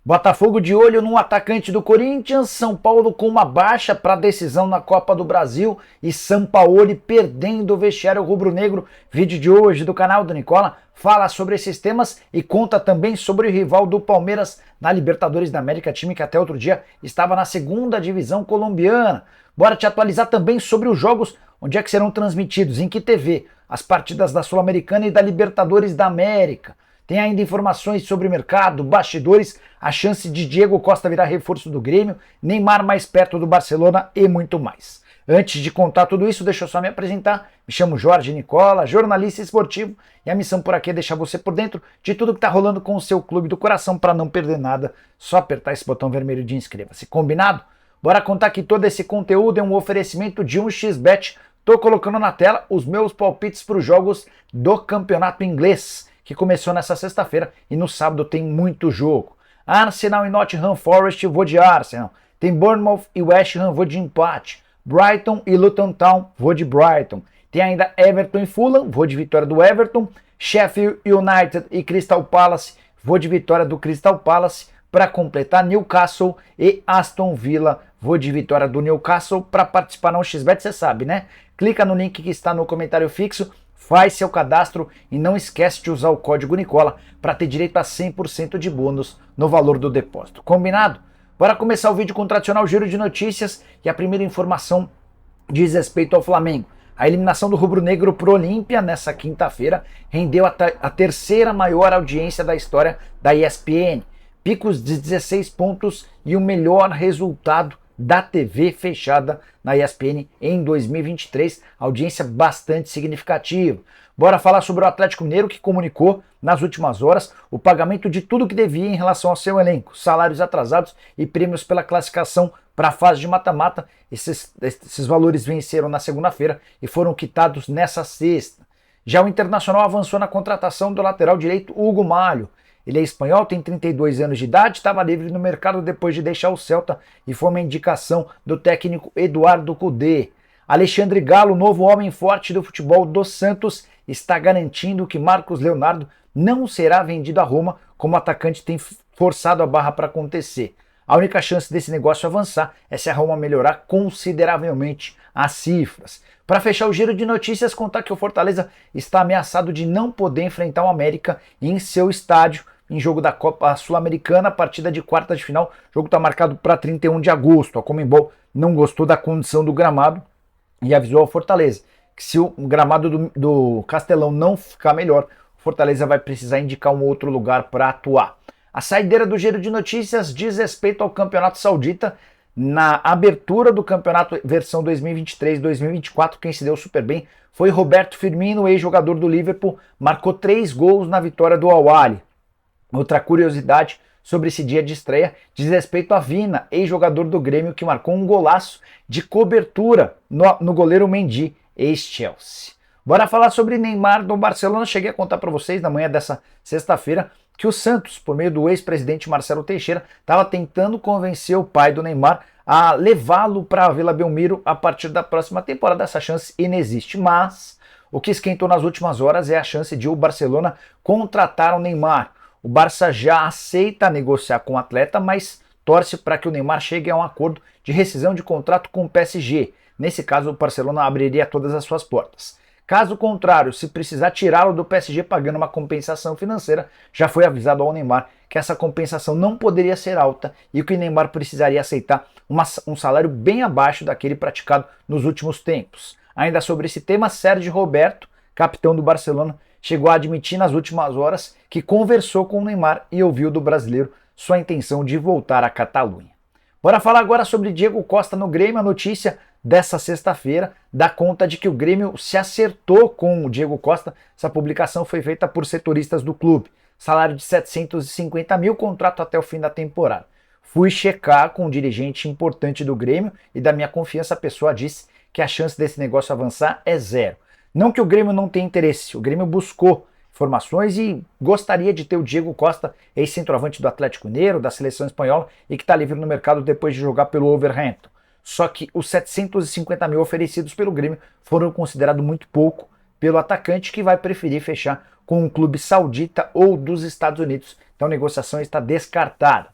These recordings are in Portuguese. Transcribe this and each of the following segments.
Botafogo de olho no atacante do Corinthians, São Paulo com uma baixa para a decisão na Copa do Brasil e Sampaoli perdendo o vestiário rubro-negro. Vídeo de hoje do canal do Nicola fala sobre esses temas e conta também sobre o rival do Palmeiras na Libertadores da América, time que até outro dia estava na segunda divisão colombiana. Bora te atualizar também sobre os jogos, onde é que serão transmitidos, em que TV, as partidas da Sul-Americana e da Libertadores da América. Tem ainda informações sobre o mercado, bastidores, a chance de Diego Costa virar reforço do Grêmio, Neymar mais perto do Barcelona e muito mais. Antes de contar tudo isso, deixa eu só me apresentar. Me chamo Jorge Nicola, jornalista esportivo, e a missão por aqui é deixar você por dentro de tudo que está rolando com o seu clube do coração para não perder nada. Só apertar esse botão vermelho de inscreva-se. Combinado? Bora contar que todo esse conteúdo é um oferecimento de 1xBet. Tô colocando na tela os meus palpites para os jogos do Campeonato Inglês, que começou nessa sexta-feira e no sábado tem muito jogo. Arsenal e Nottingham Forest, vou de Arsenal. Tem Bournemouth e West Ham, vou de empate. Brighton e Luton Town, vou de Brighton. Tem ainda Everton e Fulham, vou de vitória do Everton. Sheffield United e Crystal Palace, vou de vitória do Crystal Palace. Para completar, Newcastle e Aston Villa, vou de vitória do Newcastle. Para participar no XBet, você sabe, né? Clica no link que está no comentário fixo, faz seu cadastro e não esquece de usar o código Nicola para ter direito a 100% de bônus no valor do depósito. Combinado? Bora começar o vídeo com o tradicional giro de notícias e a primeira informação diz respeito ao Flamengo. A eliminação do rubro-negro pro Olímpia nessa quinta-feira rendeu a terceira maior audiência da história da ESPN. Picos de 16 pontos e o melhor resultado da TV fechada na ESPN em 2023, audiência bastante significativa. Bora falar sobre o Atlético Mineiro, que comunicou nas últimas horas o pagamento de tudo que devia em relação ao seu elenco, salários atrasados e prêmios pela classificação para a fase de mata-mata. Esses valores venceram na segunda-feira e foram quitados nessa sexta. Já o Internacional avançou na contratação do lateral direito Hugo Malho. Ele é espanhol, tem 32 anos de idade, estava livre no mercado depois de deixar o Celta e foi uma indicação do técnico Eduardo Cudê. Alexandre Galo, novo homem forte do futebol do Santos, está garantindo que Marcos Leonardo não será vendido a Roma, como o atacante tem forçado a barra para acontecer. A única chance desse negócio avançar é se a Roma melhorar consideravelmente as cifras. Para fechar o giro de notícias, contar que o Fortaleza está ameaçado de não poder enfrentar o América em seu estádio em jogo da Copa Sul-Americana, partida de quarta de final. O jogo está marcado para 31 de agosto. A Conmebol não gostou da condição do gramado e avisou ao Fortaleza que se o gramado do Castelão não ficar melhor, o Fortaleza vai precisar indicar um outro lugar para atuar. A saideira do giro de notícias diz respeito ao Campeonato Saudita. Na abertura do campeonato versão 2023-2024, quem se deu super bem foi Roberto Firmino, ex-jogador do Liverpool, marcou 3 gols na vitória do Al Ahly. Outra curiosidade sobre esse dia de estreia diz respeito a Vina, ex-jogador do Grêmio, que marcou um golaço de cobertura no goleiro Mendy, ex-Chelsea. Bora falar sobre Neymar do Barcelona. Cheguei a contar para vocês na manhã dessa sexta-feira que o Santos, por meio do ex-presidente Marcelo Teixeira, estava tentando convencer o pai do Neymar a levá-lo para a Vila Belmiro a partir da próxima temporada. Essa chance inexiste, mas o que esquentou nas últimas horas é a chance de o Barcelona contratar o Neymar. O Barça já aceita negociar com o atleta, mas torce para que o Neymar chegue a um acordo de rescisão de contrato com o PSG. Nesse caso, o Barcelona abriria todas as suas portas. Caso contrário, se precisar tirá-lo do PSG pagando uma compensação financeira, já foi avisado ao Neymar que essa compensação não poderia ser alta e que o Neymar precisaria aceitar um salário bem abaixo daquele praticado nos últimos tempos. Ainda sobre esse tema, Sérgio Roberto, capitão do Barcelona, chegou a admitir nas últimas horas que conversou com o Neymar e ouviu do brasileiro sua intenção de voltar à Catalunha. Bora falar agora sobre Diego Costa no Grêmio. A notícia dessa sexta-feira dá conta de que o Grêmio se acertou com o Diego Costa. Essa publicação foi feita por setoristas do clube. Salário de 750 mil, contrato até o fim da temporada. Fui checar com um dirigente importante do Grêmio e da minha confiança a pessoa disse que a chance desse negócio avançar é 0. Não que o Grêmio não tenha interesse, o Grêmio buscou informações e gostaria de ter o Diego Costa, ex-centroavante do Atlético Mineiro, da seleção espanhola e que está livre no mercado depois de jogar pelo Wolverhampton. Só que os 750 mil oferecidos pelo Grêmio foram considerados muito pouco pelo atacante, que vai preferir fechar com um clube saudita ou dos Estados Unidos. Então a negociação está descartada.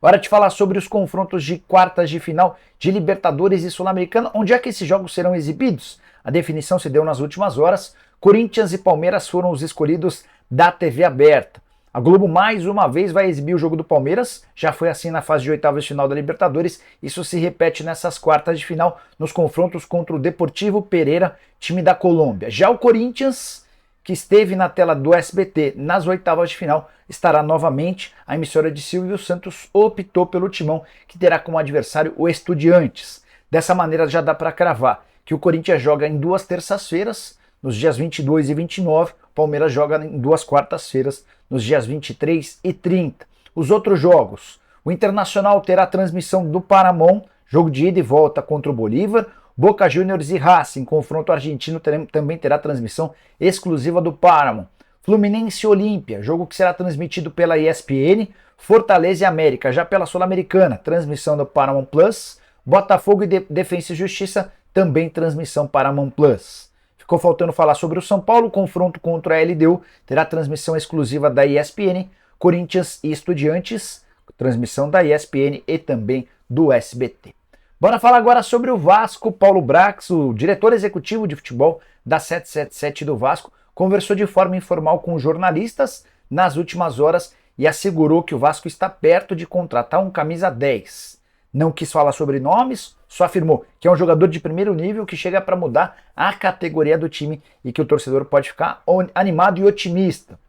Hora de falar sobre os confrontos de quartas de final de Libertadores e Sul-Americana. Onde é que esses jogos serão exibidos? A definição se deu nas últimas horas. Corinthians e Palmeiras foram os escolhidos da TV aberta. A Globo mais uma vez vai exibir o jogo do Palmeiras, já foi assim na fase de oitavas de final da Libertadores, isso se repete nessas quartas de final, nos confrontos contra o Deportivo Pereira, time da Colômbia. Já o Corinthians, que esteve na tela do SBT nas oitavas de final, estará novamente. A emissora de Silvio Santos optou pelo Timão, que terá como adversário o Estudiantes. Dessa maneira já dá para cravar que o Corinthians joga em 2 terças-feiras, nos dias 22 e 29, o Palmeiras joga em 2 quartas-feiras, nos dias 23 e 30. Os outros jogos, o Internacional terá transmissão do Paramount, jogo de ida e volta contra o Bolívar. Boca Juniors e Racing, confronto argentino, também terá transmissão exclusiva do Paramount. Fluminense e Olímpia, jogo que será transmitido pela ESPN. Fortaleza e América, já pela Sul-Americana, transmissão do Paramount Plus. Botafogo e Defensa e Justiça, também transmissão Paramount Plus. Ficou faltando falar sobre o São Paulo, confronto contra a LDU, terá transmissão exclusiva da ESPN. Corinthians e Estudiantes, transmissão da ESPN e também do SBT. Bora falar agora sobre o Vasco. Paulo Brax, o diretor executivo de futebol da 777 do Vasco, conversou de forma informal com jornalistas nas últimas horas e assegurou que o Vasco está perto de contratar um camisa 10. Não quis falar sobre nomes, só afirmou que é um jogador de primeiro nível que chega para mudar a categoria do time e que o torcedor pode ficar animado e otimista.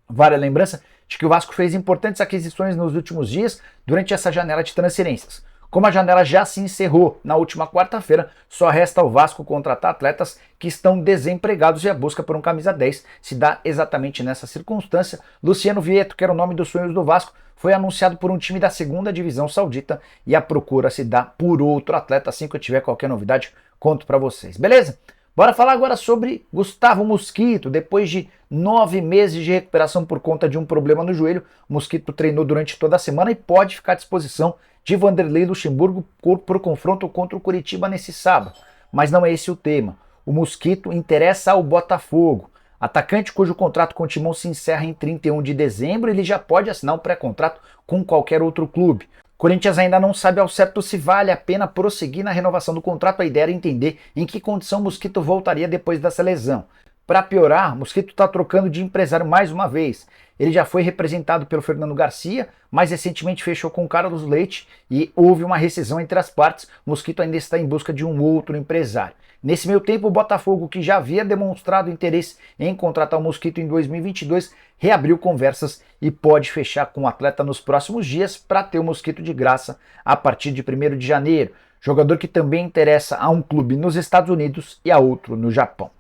Vale a lembrança de que o Vasco fez importantes aquisições nos últimos dias durante essa janela de transferências. Como a janela já se encerrou na última quarta-feira, só resta ao Vasco contratar atletas que estão desempregados e a busca por um camisa 10 se dá exatamente nessa circunstância. Luciano Vieto, que era o nome dos sonhos do Vasco, foi anunciado por um time da segunda divisão saudita e a procura se dá por outro atleta. Assim que eu tiver qualquer novidade, conto para vocês, beleza? Bora falar agora sobre Gustavo Mosquito. Depois de 9 meses de recuperação por conta de um problema no joelho, o Mosquito treinou durante toda a semana e pode ficar à disposição de Vanderlei Luxemburgo por confronto contra o Curitiba nesse sábado. Mas não é esse o tema. O Mosquito interessa ao Botafogo. Atacante cujo contrato com o Timão se encerra em 31 de dezembro, ele já pode assinar um pré-contrato com qualquer outro clube. Corinthians ainda não sabe ao certo se vale a pena prosseguir na renovação do contrato. A ideia era entender em que condição o Mosquito voltaria depois dessa lesão. Para piorar, o Mosquito está trocando de empresário mais uma vez. Ele já foi representado pelo Fernando Garcia, mas recentemente fechou com o Carlos Leite e houve uma rescisão entre as partes. O Mosquito ainda está em busca de um outro empresário. Nesse meio tempo, o Botafogo, que já havia demonstrado interesse em contratar o Mosquito em 2022, reabriu conversas e pode fechar com o atleta nos próximos dias para ter o Mosquito de graça a partir de 1º de janeiro. Jogador que também interessa a um clube nos Estados Unidos e a outro no Japão.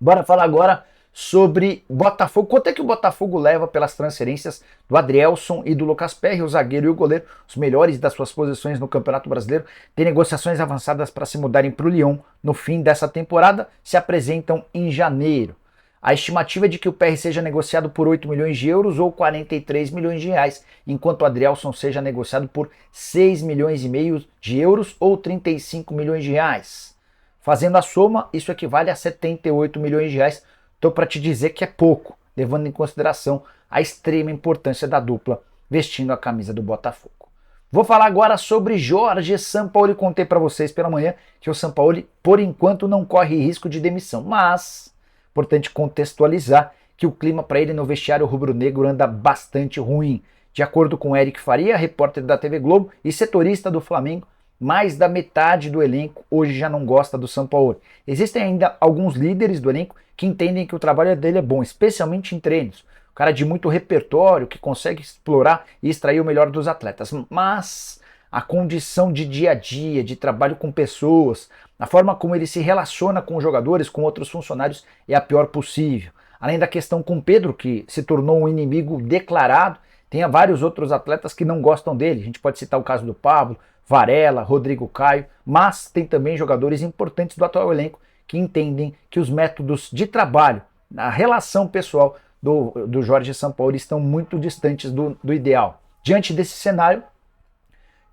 Bora falar agora sobre Botafogo. Quanto é que o Botafogo leva pelas transferências do Adrielson e do Lucas Perry, o zagueiro e o goleiro, os melhores das suas posições no Campeonato Brasileiro? Tem negociações avançadas para se mudarem para o Lyon no fim dessa temporada, se apresentam em janeiro. A estimativa é de que o Perry seja negociado por 8 milhões de euros ou 43 milhões de reais, enquanto o Adrielson seja negociado por 6 milhões e meio de euros ou 35 milhões de reais. Fazendo a soma, isso equivale a 78 milhões de reais. Estou para te dizer que é pouco, levando em consideração a extrema importância da dupla vestindo a camisa do Botafogo. Vou falar agora sobre Jorge Sampaoli. Contei para vocês pela manhã que o Sampaoli, por enquanto, não corre risco de demissão, mas importante contextualizar que o clima para ele no vestiário rubro-negro anda bastante ruim. De acordo com Eric Faria, repórter da TV Globo e setorista do Flamengo, mais da metade do elenco hoje já não gosta do Sampaoli. Existem ainda alguns líderes do elenco que entendem que o trabalho dele é bom, especialmente em treinos. O cara de muito repertório, que consegue explorar e extrair o melhor dos atletas. Mas a condição de dia a dia, de trabalho com pessoas, a forma como ele se relaciona com os jogadores, com outros funcionários, é a pior possível. Além da questão com Pedro, que se tornou um inimigo declarado, tem vários outros atletas que não gostam dele. A gente pode citar o caso do Pablo, Varela, Rodrigo Caio, mas tem também jogadores importantes do atual elenco que entendem que os métodos de trabalho, a relação pessoal do Jorge Sampaoli estão muito distantes do ideal. Diante desse cenário,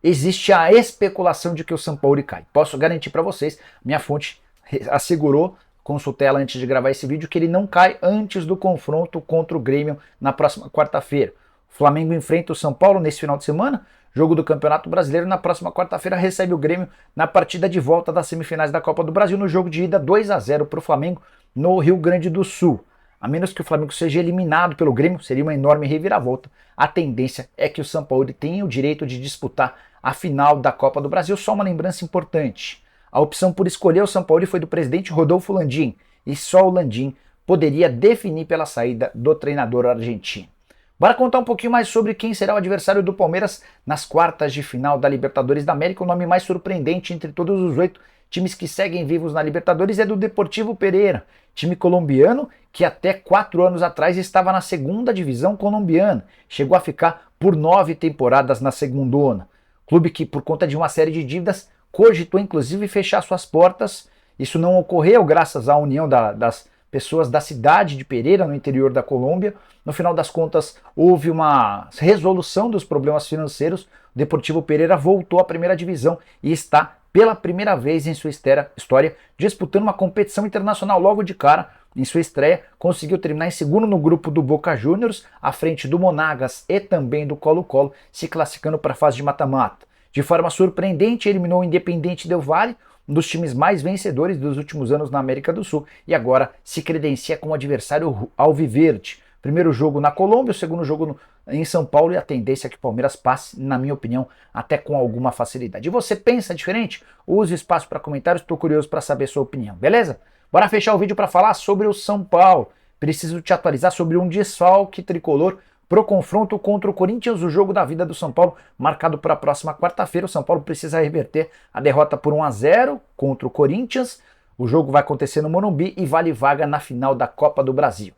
existe a especulação de que o Sampaoli cai. Posso garantir para vocês, minha fonte assegurou, consultei ela antes de gravar esse vídeo, que ele não cai antes do confronto contra o Grêmio na próxima quarta-feira. O Flamengo enfrenta o São Paulo nesse final de semana, jogo do Campeonato Brasileiro. Na próxima quarta-feira recebe o Grêmio na partida de volta das semifinais da Copa do Brasil, no jogo de ida 2-0 para o Flamengo no Rio Grande do Sul. A menos que o Flamengo seja eliminado pelo Grêmio, seria uma enorme reviravolta. A tendência é que o Sampaoli tenha o direito de disputar a final da Copa do Brasil. Só uma lembrança importante: a opção por escolher o Sampaoli foi do presidente Rodolfo Landim, e só o Landim poderia definir pela saída do treinador argentino. Bora contar um pouquinho mais sobre quem será o adversário do Palmeiras nas quartas de final da Libertadores da América. O nome mais surpreendente entre todos os 8 times que seguem vivos na Libertadores é do Deportivo Pereira, time colombiano que até 4 anos atrás estava na segunda divisão colombiana, chegou a ficar por 9 temporadas na segundona. Clube que, por conta de uma série de dívidas, cogitou inclusive fechar suas portas. Isso não ocorreu graças à união das pessoas da cidade de Pereira, no interior da Colômbia. No final das contas, houve uma resolução dos problemas financeiros. O Deportivo Pereira voltou à primeira divisão e está, pela primeira vez em sua história, disputando uma competição internacional. Logo de cara, em sua estreia, conseguiu terminar em segundo no grupo do Boca Juniors, à frente do Monagas e também do Colo-Colo, se classificando para a fase de mata-mata. De forma surpreendente, eliminou o Independiente Del Valle, um dos times mais vencedores dos últimos anos na América do Sul, e agora se credencia como adversário alviverde. Primeiro jogo na Colômbia, o segundo jogo em São Paulo, e a tendência é que o Palmeiras passe, na minha opinião, até com alguma facilidade. E você pensa diferente? Use o espaço para comentários, estou curioso para saber sua opinião, beleza? Bora fechar o vídeo para falar sobre o São Paulo. Preciso te atualizar sobre um desfalque tricolor pro confronto contra o Corinthians, o jogo da vida do São Paulo, marcado para a próxima quarta-feira. O São Paulo precisa reverter a derrota por 1-0 contra o Corinthians. O jogo vai acontecer no Morumbi e vale vaga na final da Copa do Brasil.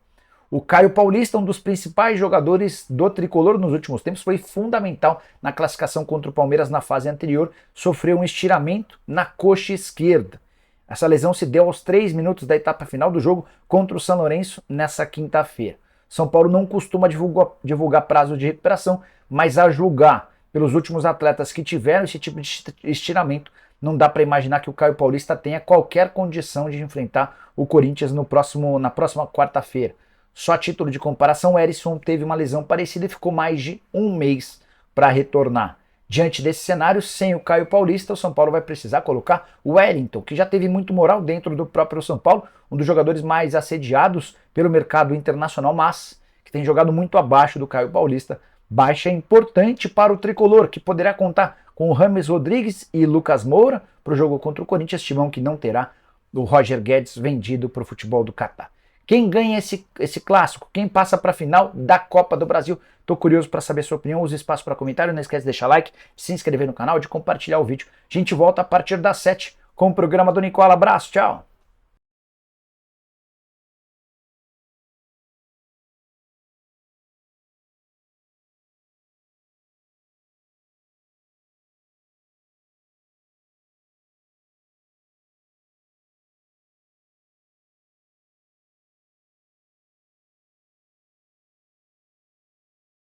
O Caio Paulista, um dos principais jogadores do tricolor nos últimos tempos, foi fundamental na classificação contra o Palmeiras na fase anterior, sofreu um estiramento na coxa esquerda. Essa lesão se deu aos 3 minutos da etapa final do jogo contra o São Lourenço nessa quinta-feira. São Paulo não costuma divulgar prazo de recuperação, mas a julgar pelos últimos atletas que tiveram esse tipo de estiramento, não dá para imaginar que o Caio Paulista tenha qualquer condição de enfrentar o Corinthians na próxima quarta-feira. Só a título de comparação, o Erisson teve uma lesão parecida e ficou mais de um mês para retornar. Diante desse cenário, sem o Caio Paulista, o São Paulo vai precisar colocar o Wellington, que já teve muito moral dentro do próprio São Paulo, um dos jogadores mais assediados pelo mercado internacional, mas que tem jogado muito abaixo do Caio Paulista. Baixa importante para o tricolor, que poderá contar com o James Rodrigues e Lucas Moura para o jogo contra o Corinthians, timão que não terá o Roger Guedes vendido para o futebol do Catar. Quem ganha esse clássico? Quem passa para a final da Copa do Brasil? Estou curioso para saber sua opinião. Use espaço para comentário. Não esquece de deixar like, de se inscrever no canal, de compartilhar o vídeo. A gente volta a partir das 7 com o programa do Nicola. Abraço, tchau!